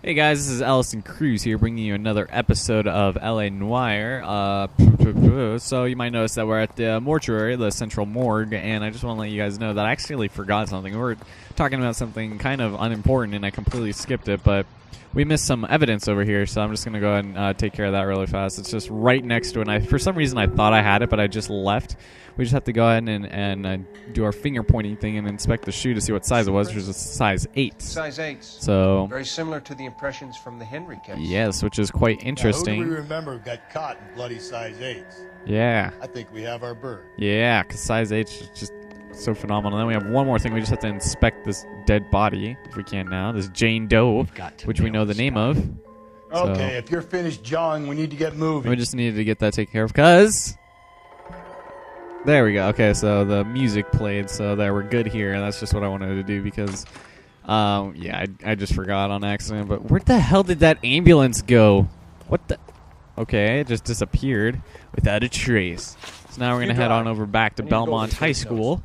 Hey guys, this is Allison Cruz here, bringing you another episode of LA Noire. So you might notice that we're at the mortuary, the central morgue, and I just want to let you guys know that I actually forgot something. We were talking about something kind of unimportant, and I completely skipped it, but we missed some evidence over here, so I'm just going to go ahead and take care of that really fast. It's just right next to it, and for some reason I thought I had it, but I just left. We just have to go ahead and do our finger pointing thing and inspect the shoe to see what size it was, which is a size 8. Size 8. So very similar to the impressions from the Henry case. Yes, which is quite interesting. Who do we remember got caught in bloody size 8s? Yeah. I think we have our bird. Yeah, because size 8 is just so phenomenal. And then we have one more thing. We just have to inspect this dead body, if we can now. This Jane Doe, which we know the name of. Okay, if you're finished jawing, we need to get moving. We just needed to get that taken care of, because... There we go. Okay, so the music played, so there we're good here. And that's just what I wanted to do because, yeah, I just forgot on accident. But where the hell did that ambulance go? What the... Okay, it just disappeared without a trace. So now we're going to head on over back to Belmont High School.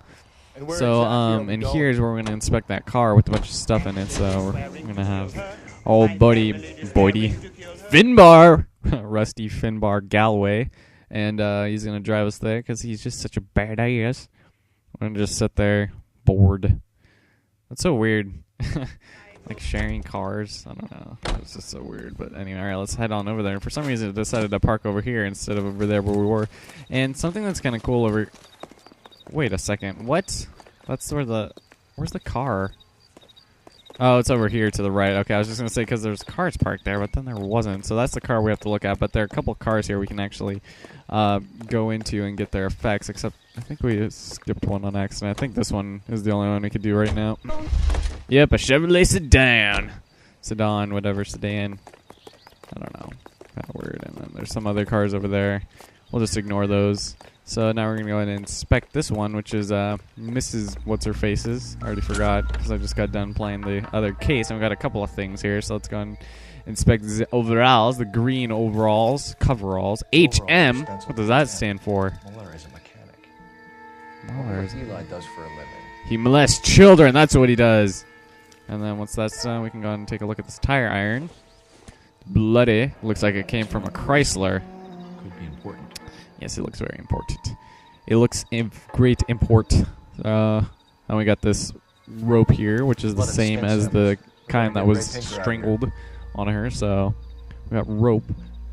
So, and here's where we're going to inspect that car with a bunch of stuff in it. So we're going to have old buddy Finbar, Rusty Finbar Galway. And he's going to drive us there because he's just such a badass. We're going to just sit there bored. That's so weird. Like sharing cars. I don't know. It's just so weird. But anyway, all right, let's head on over there. And for some reason, it decided to park over here instead of over there where we were. And something that's kind of cool over... Wait a second. What? That's where the... Where's the car? Oh, it's over here to the right. Okay, I was just going to say because there's cars parked there, but then there wasn't. So that's the car we have to look at. But there are a couple of cars here we can actually go into and get their effects, except I think we skipped one on accident. I think this one is the only one we could do right now. Yep, a Chevrolet sedan. Sedan, whatever, sedan. I don't know. Kind of weird. And then there's some other cars over there. We'll just ignore those. So now we're going to go ahead and inspect this one, which is Mrs. What's-Her-Face's. I already forgot because I just got done playing the other case. And we've got a couple of things here, so let's go and inspect the overalls, the green overalls, coveralls. HM, what does that stand for? Mueller is a mechanic. Mueller What Eli does for a living. He molests children, that's what he does. And then once that's done, we can go ahead and take a look at this tire iron. Bloody, looks like it came from a Chrysler. Could be important. Yes, it looks very important. It looks great import. And we got this rope here, which is the same as the kind that was strangled on her. So we got rope.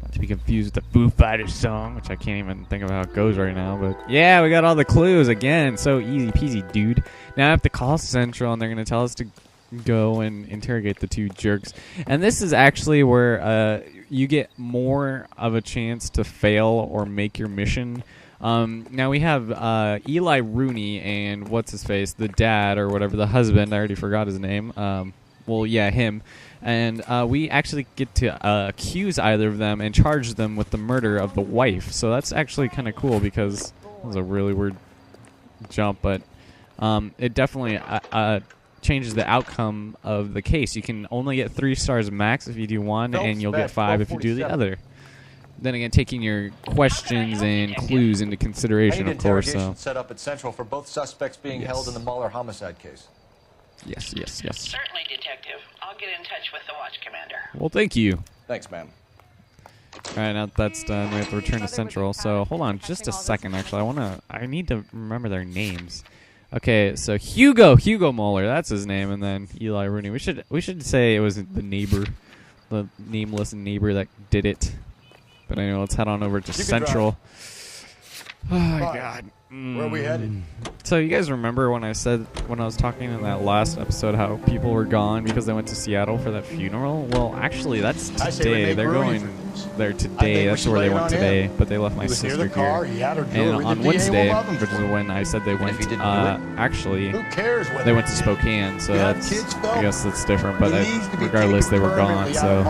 Not to be confused with the Foo Fighters song, which I can't even think of how it goes right now. But yeah, we got all the clues again. So easy peasy, dude. Now I have to call Central, and they're going to tell us to go and interrogate the two jerks. And this is actually where you get more of a chance to fail or make your mission. Now we have Eli Rooney and what's-his-face, the dad or whatever, the husband. I already forgot his name. Well, yeah, him. And we actually get to accuse either of them and charge them with the murder of the wife. So that's actually kind of cool because it was a really weird jump, but it definitely... changes the outcome of the case. You can only get 3 stars max if you do one, and you'll get 5 if you do the other. Then again, taking your questions and clues into consideration, of course. So set up at Central for both suspects being held in the Mueller homicide case. Yes. Certainly, Detective. I'll get in touch with the watch commander. Well, thank you. Thanks, ma'am. All right, now that's done. We have to return to Central. So hold on, just a second. Actually, I need to remember their names. Okay, so Hugo Mueller, that's his name, and then Eli Rooney. We should say it was the neighbor, the nameless neighbor that did it. But anyway, let's head on over to Central. Oh my God. Where are we headed? So you guys remember when I was talking in that last episode how people were gone because they went to Seattle for that funeral? Well, actually, that's today. They're going there today. That's where they went today. But they left my sister here. And on Wednesday, which is when I said they went, actually, they went to Spokane. So that's, I guess that's different. But regardless, they were gone. So.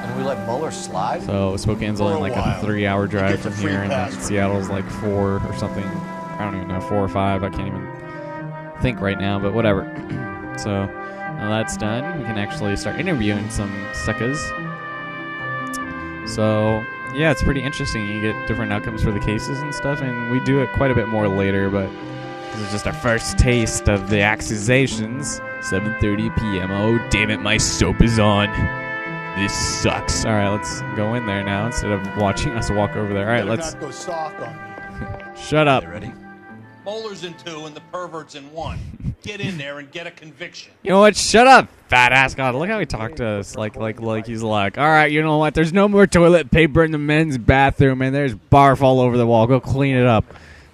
And we let Mueller slide? So Spokane's only like a 3-hour drive from here, and then Seattle's like 4 or something. I don't even know, 4 or 5. I can't even think right now, but whatever. So now that's done. We can actually start interviewing some suckers. So yeah, it's pretty interesting. You get different outcomes for the cases and stuff, and we do it quite a bit more later, but this is just our first taste of the accusations. 7:30 p.m. Oh, damn it, my soap is on. This sucks. All right, let's go in there now instead of watching us walk over there. All right, Better let's... not go soft on me. Shut up. You ready? Bowlers in 2 and the perverts in 1. Get in there and get a conviction. You know what? Shut up, fat ass. God, look how he talked to us. Like he's like, all right, you know what? There's no more toilet paper in the men's bathroom, and there's barf all over the wall. Go clean it up.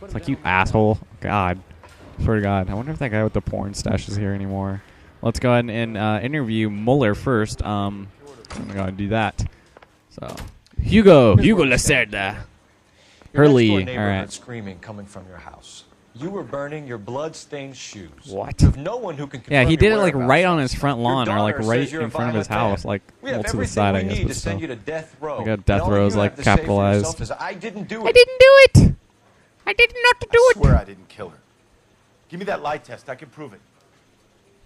It's like, you asshole. God. Swear to God. I wonder if that guy with the porn stash is here anymore. Let's go ahead and interview Mueller first. I'm going to go and do that. So, Hugo Lacerda. Hurley. All right. Screaming coming from your house. You were burning your blood-stained shoes. What? With no one who can Yeah, he confirm did your it like whereabouts. right on his front lawn, Your or like daughter right says you're in a front of his violent house, man. like We have well, to the everything side, I we guess. need But to still. send you to death row. I got death And all rows, you like, have to say for capitalized. yourself is, I didn't do it. I didn't do it. I did not do I it. swear I didn't kill her. Give me that lie test. I can prove it.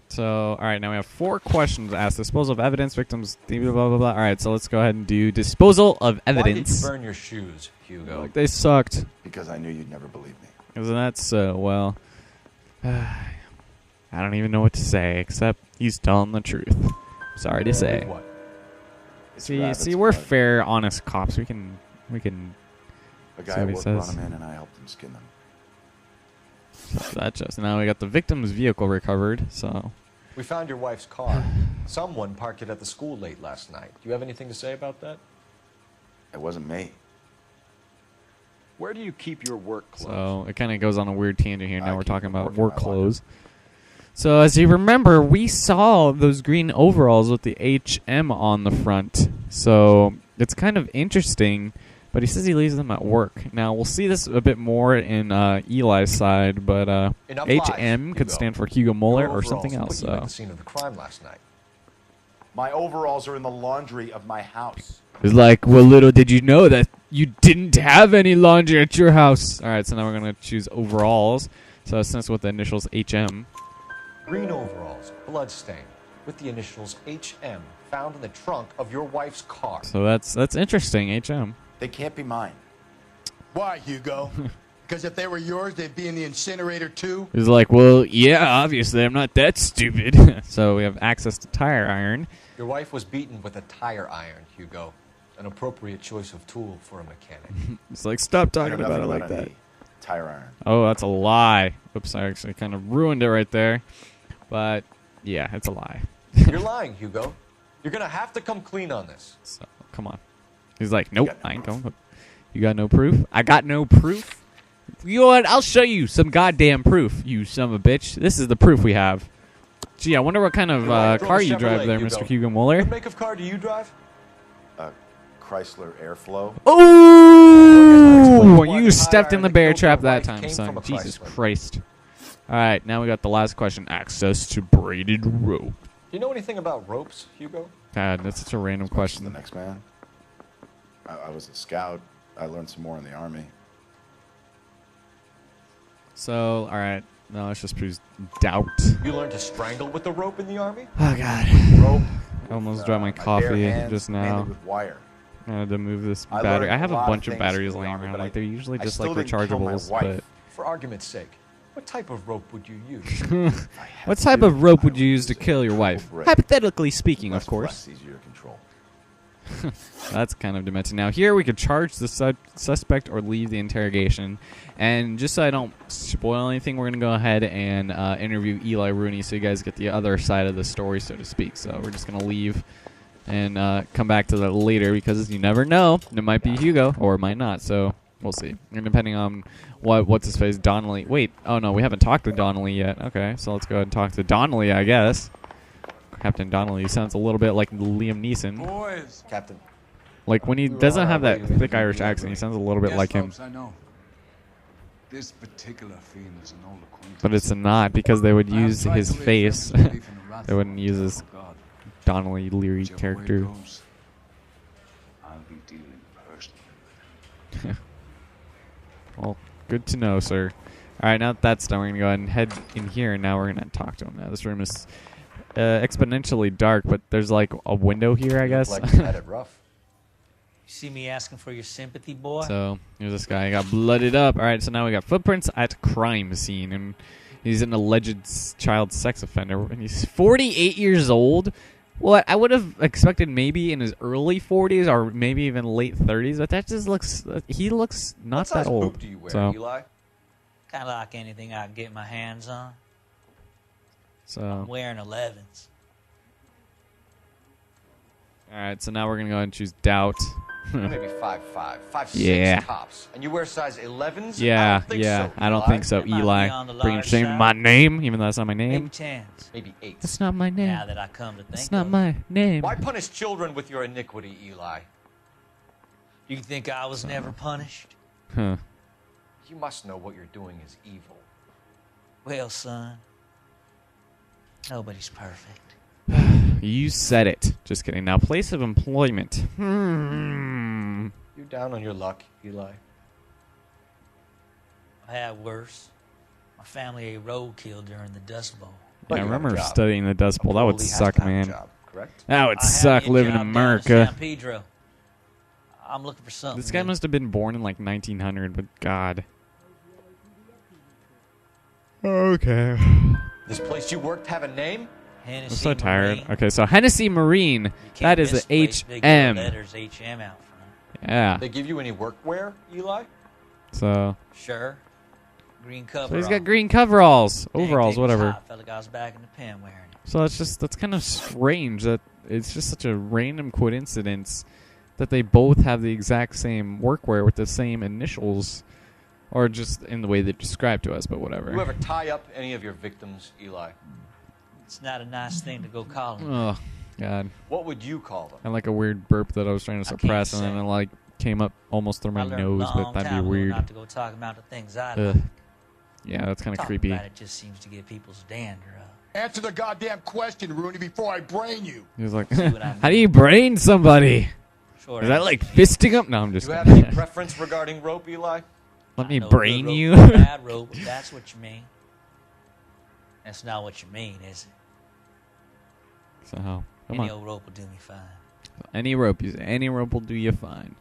So, all right, now we have 4 questions asked. Disposal of evidence, victims, blah, blah, blah, blah. All right, so let's go ahead and do disposal of evidence. Why did you burn your shoes, Hugo? Like, they sucked. Because I knew you'd never believe me. Isn't that so? Well, I don't even know what to say, except he's telling the truth. Sorry to say. What? It's See, rabbit's we're blood. fair, honest cops. We can. A See guy what he worked says. brought him in, and I helped him skin them. So that just now we got the victim's vehicle recovered. So We found your wife's car. Someone parked it at the school late last night. Do you have anything to say about that? It wasn't me. Where do you keep your work clothes? So it kind of goes on a weird tangent here. Now I we're keep talking them about working work my locker. clothes. So as you remember, we saw those green overalls with the HM on the front. So it's kind of interesting, but he says he leaves them at work. Now we'll see this a bit more in Eli's side, but Enough lies, HM could Hugo. stand for Hugo Mueller Your or something overalls else. put you at So the scene of the crime last night. My overalls are in the laundry of my house. it's like, well, little did you know that you didn't have any laundry at your house. All right, so now we're gonna choose overalls. So since with the initials HM. Green overalls, bloodstained, with the initials HM found in the trunk of your wife's car. So that's interesting. HM. They can't be mine. Why, Hugo? Because if they were yours, they'd be in the incinerator too? He's like, well, yeah, obviously, I'm not that stupid. So we have access to tire iron. Your wife was beaten with a tire iron, Hugo. An appropriate choice of tool for a mechanic. It's like, stop I talking know about it nothing like about that. any tire iron. Oh, that's a lie. Oops, I actually kind of ruined it right there. But, yeah, it's a lie. You're lying, Hugo. You're gonna have to come clean on this. So, come on. He's like, nope, got no I ain't proof. going. You got no proof? I got no proof? You know what? I'll show you some goddamn proof, you son of a bitch. This is the proof we have. Gee, I wonder what kind of Your wife drove car a you drive Chevrolet, there, Hugo. Mr. Hugo Mueller. What make of car do you drive? Chrysler Airflow. Oh, Why you the stepped tire in the that bear killed trap your that wife time, came son. from a Jesus Chrysler. Christ. All right, now we got the last question. Access to braided rope. Do you know anything about ropes, Hugo? God, that's such a random The question. next man. I was a scout. I learned some more in the army. So, all right. No, let's just choose doubt. You learned to strangle with the rope in the army? Oh, God. Rope. I almost dropped my bare coffee hands, just mainly now. with wire. I had to move this I battery. learned I have a lot bunch of things batteries in the laying army, around. but Like, they're usually I just like still didn't kill my rechargeables. wife. For argument's sake, what type of rope would you use? But what type of rope would you use to kill your wife? Hypothetically speaking, of Less course. flex, easier to control. That's kind of demented. Now, here we could charge the suspect or leave the interrogation. And just so I don't spoil anything, we're going to go ahead and interview Eli Rooney so you guys get the other side of the story, so to speak. So we're just going to leave and come back to that later because you never know. It might be Hugo or it might not. So we'll see. And depending on what's his face, Donnelly. Wait, oh no, we haven't talked to Donnelly yet. Okay, so let's go ahead and talk to Donnelly, I guess. Captain Donnelly sounds a little bit like Liam Neeson. Boys, Captain, Like when he We were doesn't on have our that way to thick the Irish accent, he sounds a little bit yes, like him. folks, I know. This particular fiend is an old acquaintance. But it's not because they would I have use tried his to raise face. them to believe in the wrath They wouldn't of use his God. Donnelly Leary Whichever way it character. goes, I'll be dealing personally. Well, good to know, sir. All right, now that that's done, we're going to go ahead and head in here, and now we're going to talk to him. Now, this room is exponentially dark, but there's like a window here, I guess. like you had it rough. You see me asking for your sympathy, boy? So here's this guy. He got blooded up. All right, so now we got footprints at crime scene, and He's an alleged child sex offender, and he's 48 years old. What I would have expected maybe in his early 40s or maybe even late 30s, but that just looks. He looks not What that size old. boot do you wear, so, Eli? Kind of like anything I can get my hands on. I'm so wearing 11s. all right. So now we're gonna go ahead and choose doubt. Maybe 5'5", 5'6" Yeah. tops. And you wear size 11s? Yeah, I don't think yeah. so, I don't Eli. think so, That might be Eli. on the Bringing large shame to side. my name, even though that's not my Maybe name. 10s. Maybe 8. That's not my name. Now that I come to think That's not of it. my name. Why punish children with your iniquity, Eli? You think I was never punished? Huh. You must know what you're doing is evil. Well, son, nobody's perfect. You said it. Just kidding. Now, place of employment. Hmm. You down on your luck, Eli? I had worse. My family ate roadkill during the Dust Bowl. But Yeah, I you have a remember job. studying the Dust Bowl. That would Probably has suck, to have a man. job, correct? That would I had suck me a living in job down America. San Pedro. I'm looking for something. This guy new. must have been born in like 1900, but God. Okay. This place you worked have a name? Hennessy I'm so tired. Marine. Okay, so Hennessy Marine. You can't That is miss the place, big HM. letters HM out front. Yeah. They give you any workwear, Eli? So Sure. Green cover. he's got green coveralls, overalls, whatever. Felt like I was back in the pen wearing it. So that's kind of strange that it's just such a random coincidence that they both have the exact same workwear with the same initials, or just in the way they describe to us. But whatever. You ever tie up any of your victims, Eli? It's not a nice thing to go calling. Oh God. What would you call them? I like a weird burp that I was trying to I can't suppress, and then say. it like came up almost through my I learned nose, a long but that'd time be ago weird. not to go talking about the things I Ugh. like. Yeah, that's kind of Talking creepy. about it just seems to get people's dander up. Answer the goddamn question, Rooney, before I brain you. He was like, See what I mean? "How do you brain somebody? Short Is that answer like is fisting them?" No, I'm Do just. you have any preference regarding rope, Eli? Let I me know brain good rope you. is bad rope, if that's what you mean. That's not what you mean, is it? So come Any on. old rope will do me fine. Any rope, you say. Any rope will do you fine.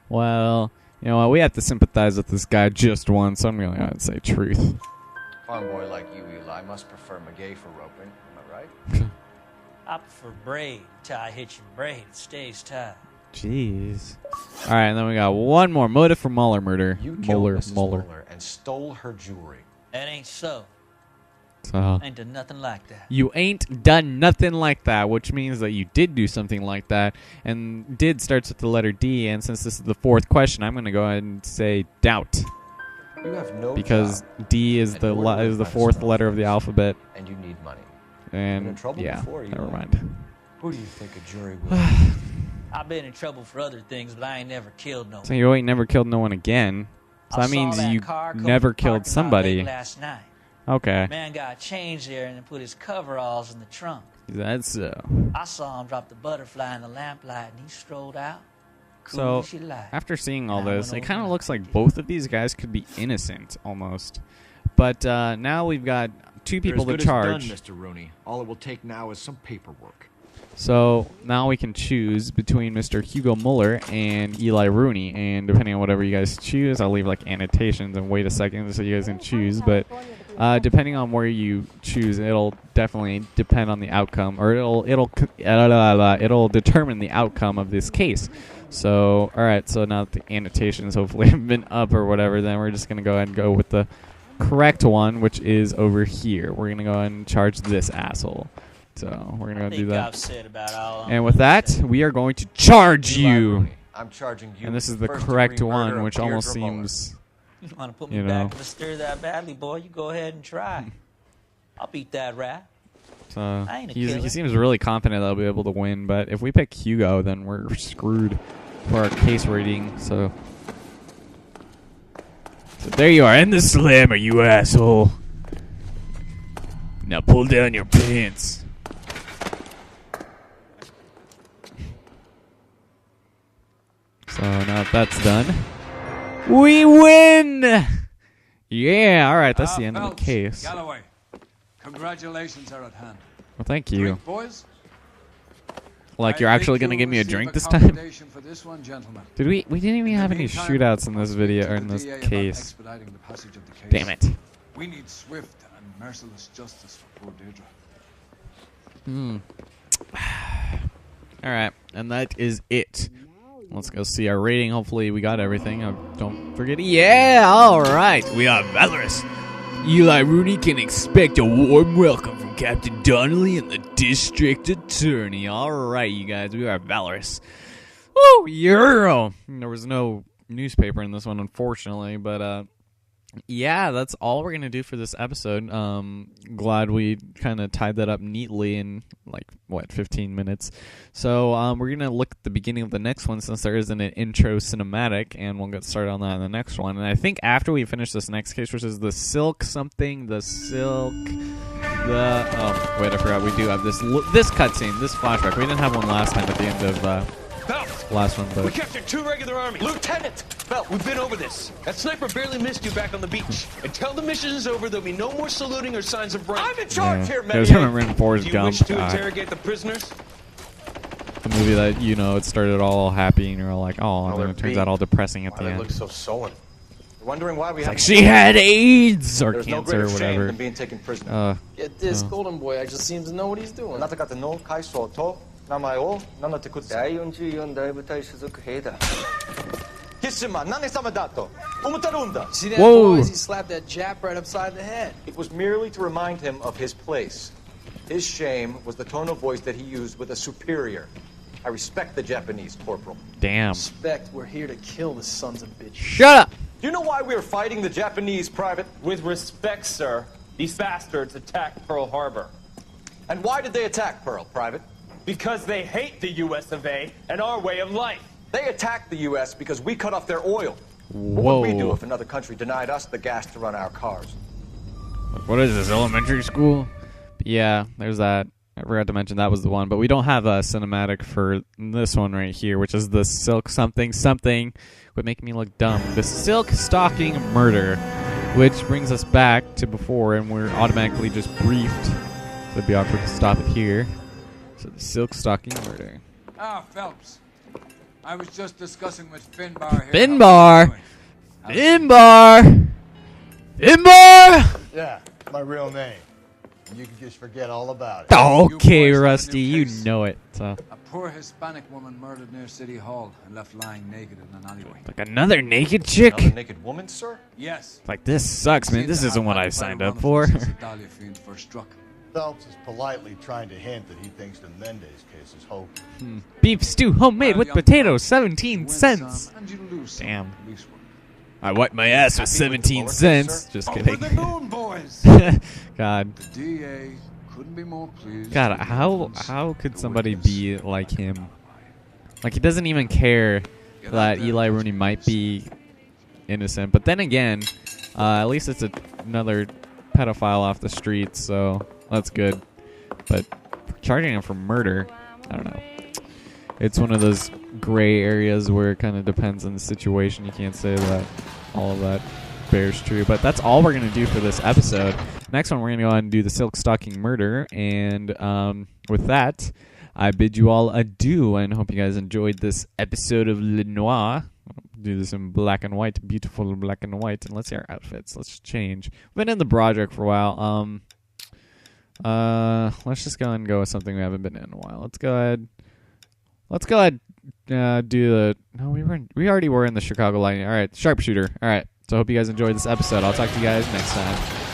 Well, you know what? We have to sympathize with this guy just once. So I'm going to say truth. Farm boy like you, Eli, must prefer McGay for roping. Am I right? I prefer braid. Tie hitch and braid. It stays tight. Jeez. All right, and then we got one more motive for Mueller murder. You killed Mrs. Mueller. Mueller and stole her jewelry. That ain't so. So Ain't done nothing like that. you ain't done nothing like that, which means that you did do something like that, and did starts with the letter D. And since this is the fourth question, I'm going to go ahead and say doubt, You have no because job, D is And the you're living is the by fourth yourself. letter of the alphabet. and you need money. Been in And trouble yeah, before, never Eli. mind. Who do you think a jury will? I've been in trouble for other things, but I ain't never killed no one. So you ain't never killed no one again. So I that saw means that you car come never from the killed parking lot somebody. late last night. Okay, Man got changed there and then put his coveralls in the trunk. that's so. I saw him drop the butterfly in the lamplight and he strolled out. Cool So as you like. after seeing all Now I this, went it kind of over looks and I like did. both of these guys could be innocent almost. But now we've got two people to charge. Mr. Rooney. All it will take now is some paperwork. So now we can choose between Mr. Hugo Mueller and Eli Rooney, and depending on whatever you guys choose, I'll leave like annotations and wait a second so you guys can choose. But depending on where you choose, it'll definitely depend on the outcome, or it'll determine the outcome of this case. So all right, so now that the annotations hopefully have been up or whatever, then we're just gonna go ahead and go with the correct one, which is over here. We're gonna go ahead and charge this asshole. So we're gonna I go do think that. I've said about all I'm And with gonna that, say. we are going to charge Eli you. Rooney, I'm charging you. And this is with the first correct degree murder one, of which almost Deirdre Mueller. seems. You want to put you me know. back in the stir that badly, boy? You go ahead and try. I'll beat that rat. So I ain't a he killer. seems really confident that he'll be able to win. But if we pick Hugo, then we're screwed for our case rating. So there you are, in the slammer, you asshole. Now pull down your pants. So now that that's done, we win! Yeah, alright, that's the end of the Phelps, case. Galloway, congratulations are at hand. Well, thank you. Drink, boys. Like, you're I actually think going to you'll give me a receive drink this time? commendation for this one, gentlemen. Did we didn't even In the have any meantime, shootouts in this speak video, to or in the this DA about case. expediting the passage of the case. Damn it. We need swift and merciless justice for poor Deirdre. All right, and that is it. Let's go see our rating. Hopefully we got everything. Don't forget. Yeah, all right. We are valorous. Eli Rooney can expect a warm welcome from Captain Donnelly and the District Attorney. All right, you guys, we are valorous. Woo, yeah. There was no newspaper in this one, unfortunately, but yeah, that's all we're gonna do for this episode. Glad we kind of tied that up neatly in 15 minutes. So we're gonna look at the beginning of the next one since there isn't an intro cinematic, and we'll get started on that in the next one. And I think after we finish this next case, which is the silk something, I forgot we do have this cutscene, this flashback. We didn't have one last time at the end of last one, but we captured 2 regular army. Lieutenant! Belt, we've been over this. That sniper barely missed you back on the beach. Until the mission is over, there'll be no more saluting or signs of rank. I'm in charge here, man. Guys haven't written Forrest Do you Gump. wish to interrogate the prisoners? The movie that, it started all happy and you're all like, oh, and then it turns out all depressing at the end. They look so sullen. You're wondering why we have. Like she had AIDS or There's cancer no or shame whatever. than being taken prisoner. Get this, Golden Boy actually seems to know what he's doing. See that Whoa. boys? He slapped that Jap right upside the head. It was merely to remind him of his place. His shame was the tone of voice that he used with a superior. I respect the Japanese, Corporal. Damn. Respect, we're here to kill the sons of bitches. Shut up! Do you know why we're fighting the Japanese, Private? With respect, sir, these bastards attacked Pearl Harbor. And why did they attack Pearl, Private? Because they hate the US of A and our way of life. They attacked the U.S. because we cut off their oil. Whoa. What would we do if another country denied us the gas to run our cars? What is this, elementary school? Yeah, there's that. I forgot to mention that was the one, but we don't have a cinematic for this one right here, which is the silk something would make me look dumb. The silk stalking murder, which brings us back to before, and we're automatically just briefed. So it'd be awkward to stop it here. So the silk stalking murder. Ah, Phelps. I was just discussing with Finbar here. Finbar! Yeah, my real name. You can just forget all about it. Okay, You boys Rusty, have a new you case. know it. So. A poor Hispanic woman murdered near City Hall and left lying naked in an alleyway. Like another naked chick? Another naked woman, sir? Yes. Like, this sucks, man. This isn't what I signed up for. Dahlia fiend first struck. Phelps is politely trying to hint that he thinks the Mendez case is hopeless. Beef stew homemade with potatoes, 17 cents. And you lose some Damn. police work. I wiped my ass with Happy with the 17 lower cents. case, Just Over kidding. the moon, boys! God. The DA couldn't be more pleased. God, with the how evidence, could the somebody witness, be and like the him? alibi. Like, he doesn't even care Get that out there, Eli Rooney might be innocent. But then again, at least it's another pedophile off the streets, so that's good. But charging him for murder, I don't know. It's one of those gray areas where it kind of depends on the situation. You can't say that all of that bears true. But that's all we're going to do for this episode. Next one, we're going to go ahead and do the silk stalking murder. And with that, I bid you all adieu, and hope you guys enjoyed this episode of Le Noire. Do this in black and white, beautiful black and white. And let's see our outfits. Let's change. We've been in the Broderick for a while. Let's just go and go with something we haven't been in a while. Let's go ahead. Do the. No, we already were in the Chicago Lightning. All right, sharpshooter. All right. So I hope you guys enjoyed this episode. I'll talk to you guys next time.